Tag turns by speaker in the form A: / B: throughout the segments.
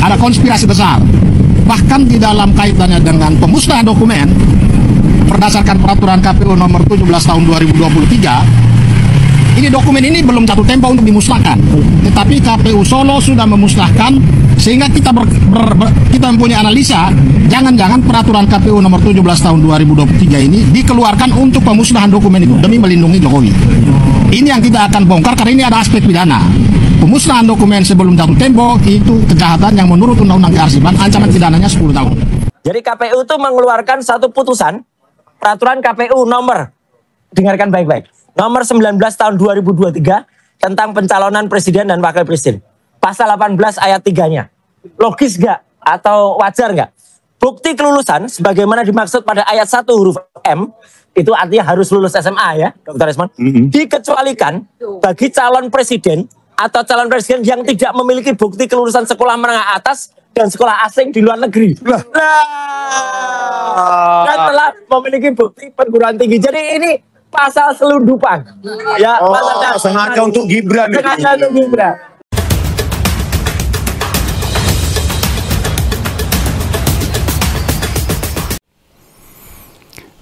A: ada konspirasi besar. Bahkan di dalam kaitannya dengan pemusnahan dokumen berdasarkan peraturan KPU nomor 17 tahun 2023, ini dokumen ini belum jatuh tempo untuk dimusnahkan, tetapi KPU Solo sudah memusnahkan, sehingga kita kita mempunyai analisa jangan-jangan peraturan KPU nomor 17 tahun 2023 ini dikeluarkan untuk pemusnahan dokumen itu demi melindungi Jokowi. Ini yang kita akan bongkar karena ini ada aspek pidana. Pemusnahan dokumen sebelum jatuh tempo itu kejahatan yang menurut Undang-Undang Kearsipan ancaman pidananya 10 tahun.
B: Jadi KPU itu mengeluarkan satu putusan peraturan KPU nomor, dengarkan baik-baik, nomor 19 tahun 2023 tentang pencalonan presiden dan wakil presiden. Pasal 18 ayat 3-nya. Logis nggak atau wajar nggak? Bukti kelulusan sebagaimana dimaksud pada ayat 1 huruf M, itu artinya harus lulus SMA ya, Dr. Resman, dikecualikan bagi calon presiden atau calon presiden yang tidak memiliki bukti kelulusan sekolah menengah atas dan sekolah asing di luar negeri. Dan telah memiliki bukti perguruan tinggi. Jadi ini pasal selundupan. Ya,
C: sengaja untuk Gibran.
B: Sengaja untuk Gibran.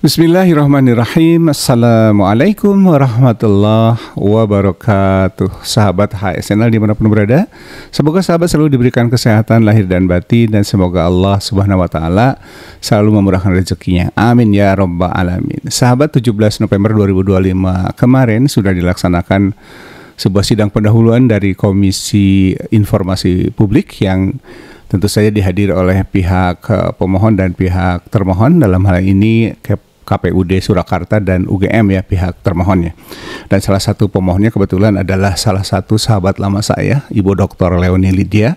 D: Bismillahirrahmanirrahim. Assalamualaikum warahmatullahi wabarakatuh. Sahabat HSNL dimanapun berada, semoga sahabat selalu diberikan kesehatan lahir dan batin, dan semoga Allah subhanahu wa ta'ala selalu memurahkan rezekinya. Amin ya rabbal alamin. Sahabat, 17 November 2025 kemarin sudah dilaksanakan sebuah sidang pendahuluan dari Komisi Informasi Publik yang tentu saja dihadiri oleh pihak pemohon dan pihak termohon, dalam hal ini KPUD Surakarta dan UGM ya, pihak termohonnya. Dan salah satu pemohonnya kebetulan adalah salah satu sahabat lama saya, Ibu Dr. Leonie Lydia,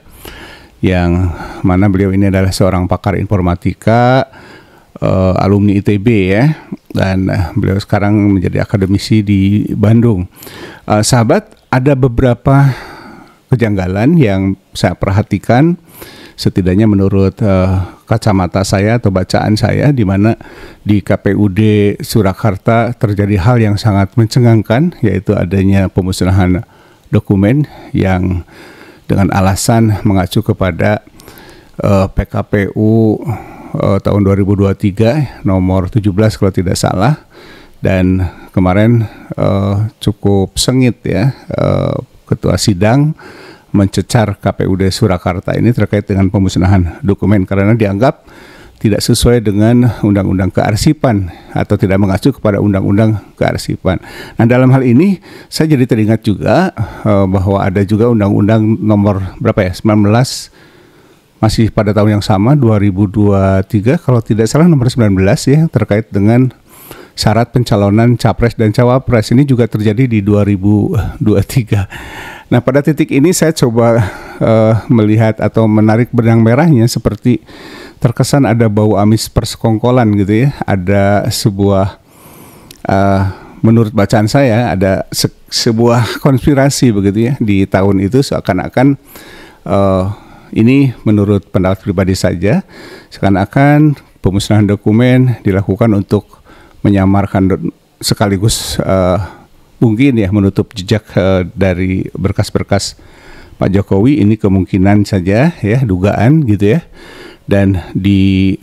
D: yang mana beliau ini adalah seorang pakar informatika, alumni ITB ya, dan beliau sekarang menjadi akademisi di Bandung. Sahabat, ada beberapa kejanggalan yang saya perhatikan, setidaknya menurut kacamata saya atau bacaan saya, di mana di KPUD Surakarta terjadi hal yang sangat mencengangkan, yaitu adanya pemusnahan dokumen yang dengan alasan mengacu kepada PKPU tahun 2023 nomor 17 kalau tidak salah, dan kemarin cukup sengit ya, ketua sidang mencecar KPUD Surakarta ini terkait dengan pemusnahan dokumen karena dianggap tidak sesuai dengan Undang-Undang Kearsipan atau tidak mengacu kepada Undang-Undang Kearsipan. Nah, dalam hal ini saya jadi teringat juga bahwa ada juga Undang-Undang nomor berapa ya, 19 masih pada tahun yang sama 2023 kalau tidak salah, nomor 19 ya, terkait dengan syarat pencalonan capres dan cawapres. Ini juga terjadi di 2023. Nah, pada titik ini saya coba melihat atau menarik benang merahnya, seperti terkesan ada bau amis persekongkolan gitu ya. Ada sebuah, menurut bacaan saya, ada sebuah konspirasi begitu ya di tahun itu, seakan-akan ini menurut pendapat pribadi saja, seakan-akan pemusnahan dokumen dilakukan untuk menyamarkan sekaligus mungkin ya menutup jejak dari berkas-berkas Pak Jokowi. Ini kemungkinan saja ya, dugaan gitu ya. Dan di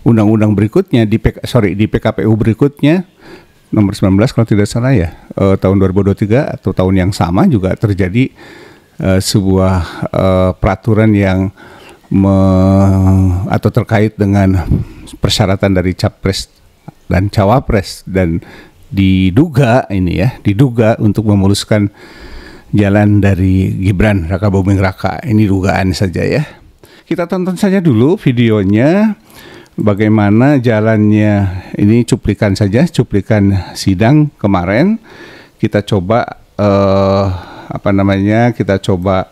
D: undang-undang berikutnya, di PKPU berikutnya nomor 19 kalau tidak salah ya, tahun 2023 atau tahun yang sama juga terjadi sebuah peraturan yang atau terkait dengan persyaratan dari capres dan cawapres, dan diduga untuk memuluskan jalan dari Gibran Raka Buming Raka. Ini dugaan saja ya. Kita tonton saja dulu videonya bagaimana jalannya. Ini cuplikan saja, cuplikan sidang kemarin. Kita coba kita coba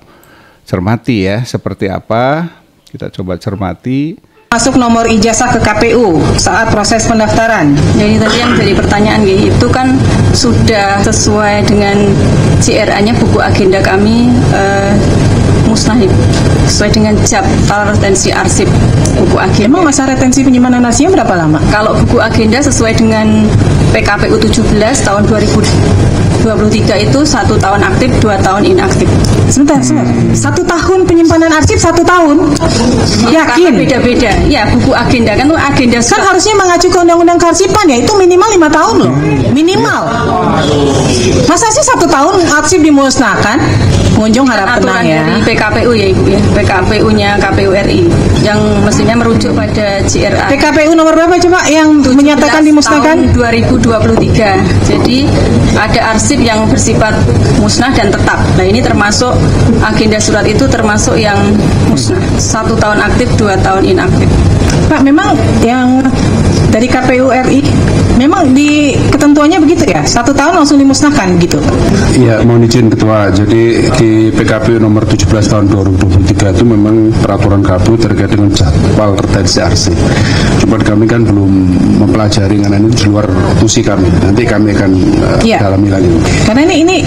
D: cermati ya, seperti apa. Kita coba cermati.
E: Masuk nomor ijazah ke KPU saat proses pendaftaran. Jadi tadi yang jadi pertanyaan itu kan sudah sesuai dengan CRA-nya, buku agenda kami musnah sesuai dengan jadwal retensi arsip buku agenda.
F: Emang masa retensi penyimpanan nasinya berapa lama?
E: Kalau buku agenda sesuai dengan PKPU 17 tahun 2023 itu 1 tahun aktif, 2 tahun inaktif.
F: Sebentar. 1 tahun penyimpanan penyimpanan arsip 1 tahun. Yakin?
E: Karena beda-beda. Ya, buku agenda kan tuh agenda
F: Kan harusnya mengacu ke undang-undang kearsipan ya, itu minimal 5 tahun loh. Minimal. Masa sih 1 tahun arsip dimusnahkan? Pengunjung harap tenang
E: aturan
F: ya.
E: dari PKPU ya Ibu ya. PKPU-nya KPU RI yang mestinya merujuk pada JRA.
F: PKPU nomor berapa coba yang menyatakan dimusnahkan?
E: Tahun 2023. Jadi ada arsip yang bersifat musnah dan tetap. Nah ini termasuk agenda surat itu termasuk yang musnah. 1 tahun aktif, 2 tahun inaktif.
F: Pak, memang yang dari KPU RI memang di ketentuannya begitu ya? 1 tahun langsung dimusnahkan gitu.
G: Iya, mohon izin Ketua. Jadi di PKPU nomor 17 tahun 2023 itu memang peraturan KPU terkait dengan jadwal retensi arsip. Cuma kami kan belum mempelajari karena ini di luar tusi kami. Nanti kami akan dalami lagi.
F: Karena ini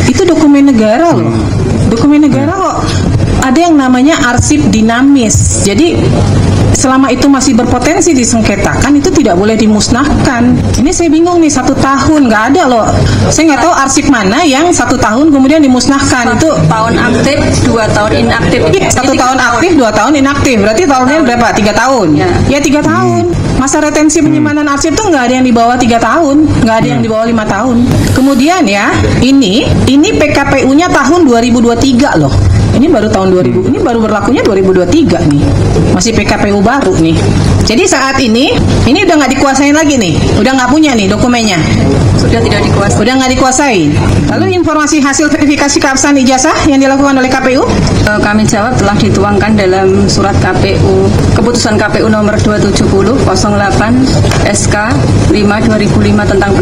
F: itu dokumen negara loh. Dokumen negara kok ada yang namanya arsip dinamis. Jadi selama itu masih berpotensi disengketakan itu tidak boleh dimusnahkan. Ini saya bingung nih, 1 tahun nggak ada loh. Saya nggak tahu arsip mana yang 1 tahun kemudian dimusnahkan. Itu
E: 1 tahun aktif, 2 tahun inaktif.
F: 1 tahun aktif, 2 tahun inaktif. Berarti tahunnya berapa? 3 tahun. Ya 3 tahun. Masa retensi penyimpanan arsip itu nggak ada yang di bawah 3 tahun, nggak ada yang di bawah 5 tahun. Kemudian ya, ini PKPU-nya tahun 2023 loh. Ini baru tahun 2000, ini baru berlakunya 2023 nih. Masih PKPU baru nih. Jadi saat ini udah nggak dikuasain lagi nih. Udah nggak punya nih dokumennya.
E: Sudah tidak dikuasai.
F: Udah nggak dikuasai. Lalu informasi hasil verifikasi keabsahan ijazah yang dilakukan oleh KPU?
E: Kami jawab telah dituangkan dalam surat KPU, keputusan KPU nomor 270 08 SK 5 2005 tentang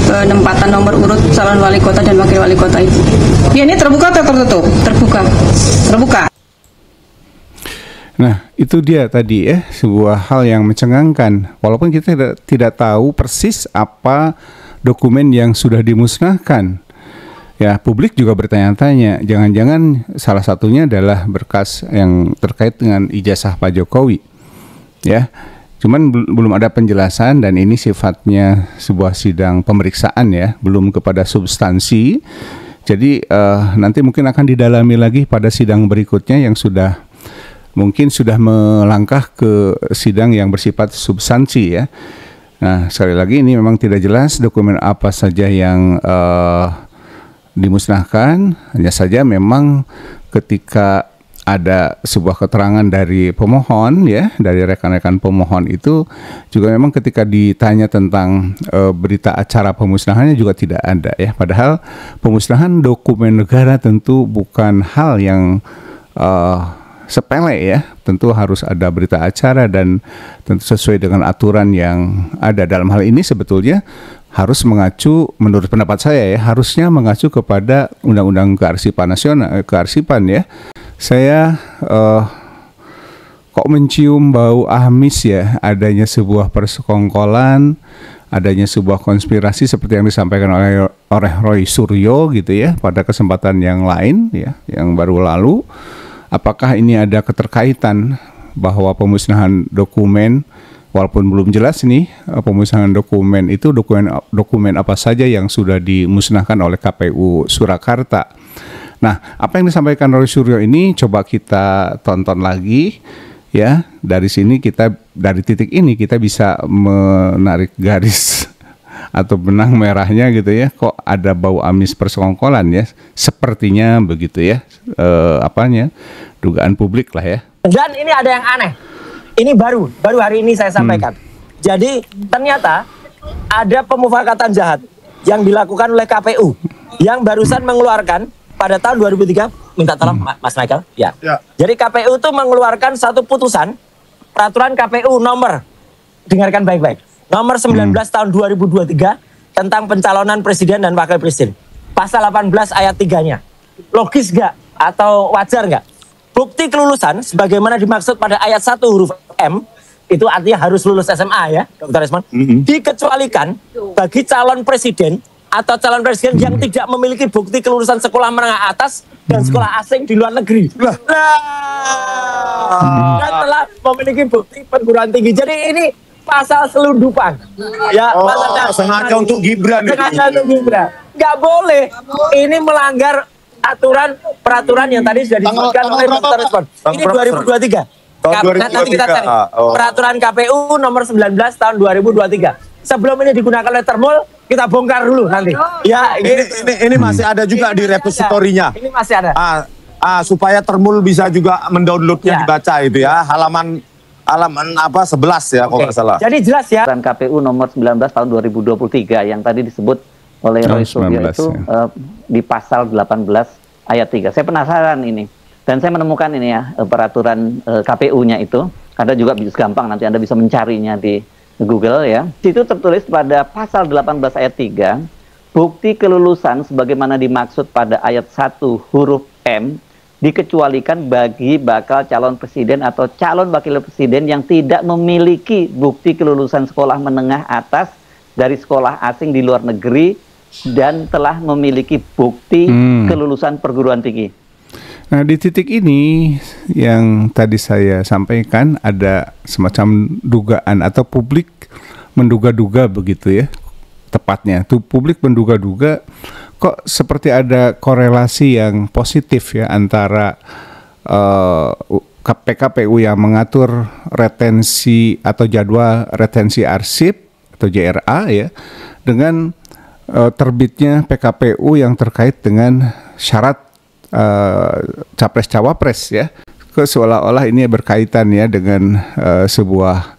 E: penempatan nomor urut calon wali kota dan wakil wali kota itu.
F: Ya, ini terbuka atau tertutup?
E: Terbuka.
F: Terbuka.
D: Nah, itu dia tadi ya, sebuah hal yang mencengangkan. Walaupun kita tidak tahu persis apa dokumen yang sudah dimusnahkan. Ya, publik juga bertanya-tanya, jangan-jangan salah satunya adalah berkas yang terkait dengan ijazah Pak Jokowi. Ya. Cuman belum ada penjelasan dan ini sifatnya sebuah sidang pemeriksaan ya, belum kepada substansi. Jadi nanti mungkin akan didalami lagi pada sidang berikutnya yang mungkin sudah melangkah ke sidang yang bersifat substansi ya. Nah, sekali lagi ini memang tidak jelas dokumen apa saja yang dimusnahkan. Hanya saja memang ketika ada sebuah keterangan dari pemohon ya, dari rekan-rekan pemohon itu juga memang ketika ditanya tentang berita acara pemusnahannya juga tidak ada ya. Padahal pemusnahan dokumen negara tentu bukan hal yang sepele ya. Tentu harus ada berita acara dan tentu sesuai dengan aturan yang ada. Dalam hal ini sebetulnya harus mengacu, menurut pendapat saya ya, harusnya mengacu kepada Undang-Undang Kearsipan Nasional, kearsipan ya. Saya kok mencium bau amis ya, adanya sebuah persekongkolan, adanya sebuah konspirasi seperti yang disampaikan oleh Roy Suryo gitu ya pada kesempatan yang lain ya, yang baru lalu. Apakah ini ada keterkaitan bahwa pemusnahan dokumen, walaupun belum jelas nih pemusnahan dokumen itu dokumen apa saja yang sudah dimusnahkan oleh KPU Surakarta. Nah, apa yang disampaikan Roy Suryo ini coba kita tonton lagi ya. Dari sini dari titik ini kita bisa menarik garis atau benang merahnya gitu ya. Kok ada bau amis persekongkolan ya? Sepertinya begitu ya. Dugaan publik lah ya.
B: Dan ini ada yang aneh. Ini baru hari ini saya sampaikan. Jadi ternyata ada pemufakatan jahat yang dilakukan oleh KPU yang barusan mengeluarkan pada tahun 2003, minta tolong Mas Michael. Ya. Jadi KPU itu mengeluarkan satu putusan peraturan KPU nomor, dengarkan baik-baik, nomor 19 tahun 2023 tentang pencalonan presiden dan wakil presiden. Pasal 18 ayat 3-nya. Logis nggak atau wajar nggak? Bukti kelulusan sebagaimana dimaksud pada ayat 1 huruf M itu artinya harus lulus SMA ya, Dr. Resmond. Dikecualikan bagi calon presiden atau calon presiden yang tidak memiliki bukti kelulusan sekolah menengah atas dan sekolah asing di luar negeri. Dan telah memiliki bukti perguruan tinggi. Jadi ini pasal selundupan. Ya,
C: sengaja untuk Gibran.
B: Sengaja untuk Gibran. Nggak boleh. Ini melanggar peraturan yang tadi sudah disebutkan oleh Dr. Respon. Ini 2023.
C: Tahun
B: Nanti kita cari
C: 2023. Oh.
B: peraturan KPU nomor 19 tahun 2023. Sebelum ini digunakan oleh Termul, kita bongkar dulu nanti. Ya,
C: Ini masih ada juga di repositorinya.
B: Ini masih ada.
C: Supaya Termul bisa juga mendownloadnya
B: Ya.
C: dibaca itu ya. Halaman apa 11 ya kalau nggak salah.
B: Jadi jelas ya.
H: Dan KPU nomor 19 tahun 2023 yang tadi disebut oleh Roy Suryo
D: 19,
H: itu
D: ya.
H: di pasal 18 ayat 3. Saya penasaran ini. Dan saya menemukan ini ya, peraturan KPU-nya itu. Anda juga bisa gampang, nanti Anda bisa mencarinya di Google ya. Situ tertulis pada pasal 18 ayat 3, bukti kelulusan sebagaimana dimaksud pada ayat 1 huruf M dikecualikan bagi bakal calon presiden atau calon wakil presiden yang tidak memiliki bukti kelulusan sekolah menengah atas dari sekolah asing di luar negeri dan telah memiliki bukti kelulusan perguruan tinggi.
D: Nah, di titik ini yang tadi saya sampaikan ada semacam dugaan atau publik menduga-duga begitu ya. Tepatnya tuh publik menduga-duga kok seperti ada korelasi yang positif ya antara PKPU yang mengatur retensi atau jadwal retensi arsip atau JRA ya dengan terbitnya PKPU yang terkait dengan syarat capres-cawapres ya, seolah-olah ini berkaitan ya dengan sebuah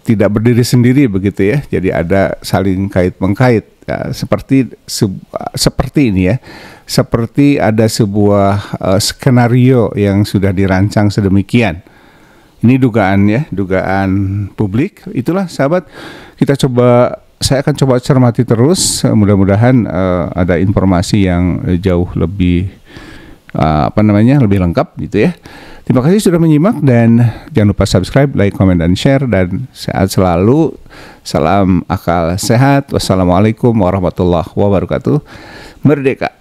D: tidak berdiri sendiri begitu ya, jadi ada saling kait-mengkait ya, seperti ini ya, seperti ada sebuah skenario yang sudah dirancang sedemikian. Ini dugaan ya, dugaan publik. Itulah sahabat, saya akan coba cermati terus, mudah-mudahan ada informasi yang jauh lebih lebih lengkap gitu ya. Terima kasih sudah menyimak dan jangan lupa subscribe, like, comment dan share, dan sehat selalu. Salam akal sehat. Wassalamualaikum warahmatullahi wabarakatuh. Merdeka.